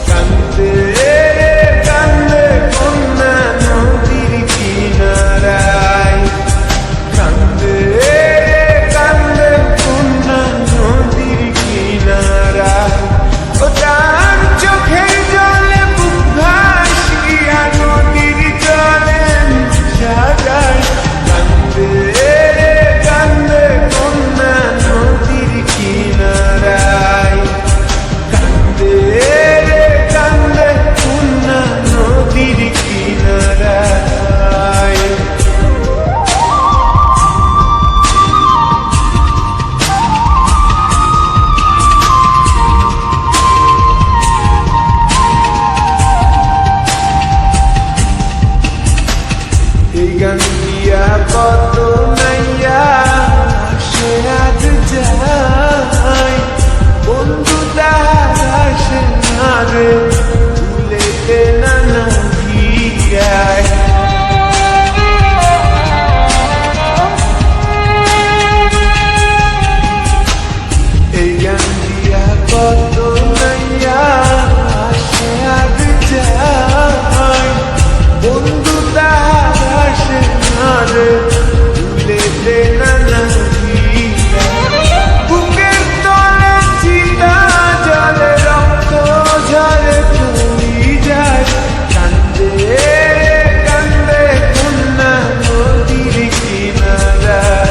কান্দে কান্দে কন্যা নদীর কিনারায়, কান্দে কান্দে কন্যা নদীর কিনারায়, ও তার চোখের জলে বুক ভাসিয়া নদীর জলে মিশা যায়। কান্দে কান্দে কন্যা নদীর কিনারায়, কান্দে কান্দে কন্যা নদীর কিনারায়। এই গান দিয়া কত নাইয়া সে আজ যায়, বন্ধু তাহার আসে না রে, ভুলেতে না নহিয়ায়। এই গান দিয়া কত নাইয়া সে আজ যায়, বন্ধু তাহার আসে না রে, ভুলেতে না নহিয়ায়। বুকের তলে চিতা জলে রক্ত ঝরে চলি যায়। কান্দে কান্দে কন্যা নদীর কিনারায়।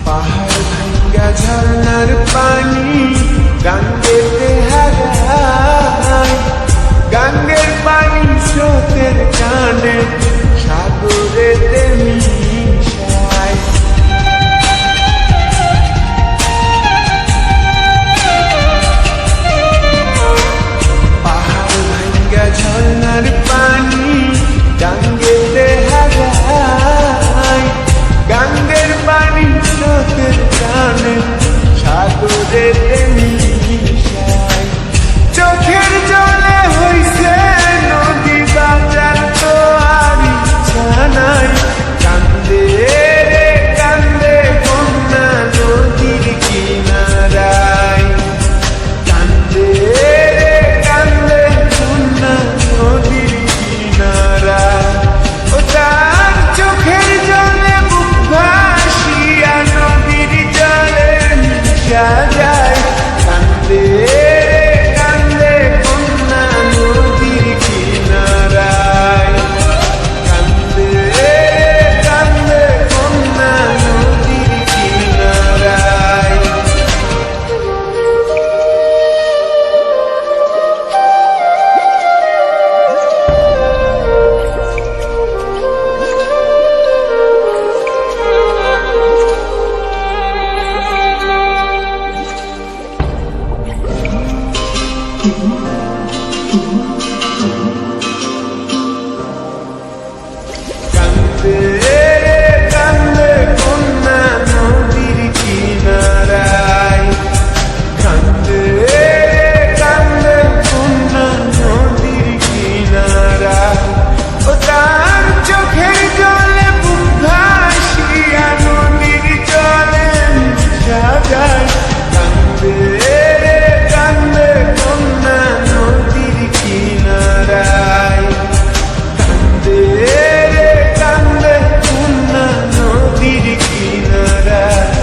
পাহাড় ভাঙ্গা ঝর্ণার পানি গাঙ্গেতে হারায়, গাঙ্গের পানি স্রোতের টানে সাগরেতে মিশায়। পাহাড় ভাঙ্গা ঝর্ণার পানি গাঙ্গেতে হারায়, গাঙ্গের পানি স্রোতের টানে সাগরেতে মিশায়। চোখের জলে হইছে নদী বাঁচার তো আর ইচ্ছা নাই। কান্দে কান্দে কন্যা নদীর কিনারায়, কান্দে কান্দে কন্যা নদীর কিনারায়, ও তার চোখের জলে বুক ভাসিয়া নদীর জলে মিশা যায়। কান্দে কান্দে কন্যা নদীর কিনারায়, কান্দে কান্দে কন্যা নদীর কিনারায়। কান্দে কান্দে কন্যা নদীর কিনারায়, কান্দে কান্দে কন্যা নদীর কিনারায়, ও তার চোখের জলে বুক ভাসিয়া নদীর জলে মিশা যায়। কান্দে কান্দে কন্যা নদীর কিনারায়, কান্দে কান্দে কন্যা নদীর কিনারায়।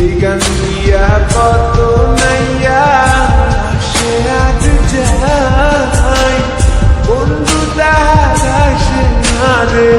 এই গান দিয়া কত নাইয়া সে আজ যায়, বন্ধু তাহার আসে না রে,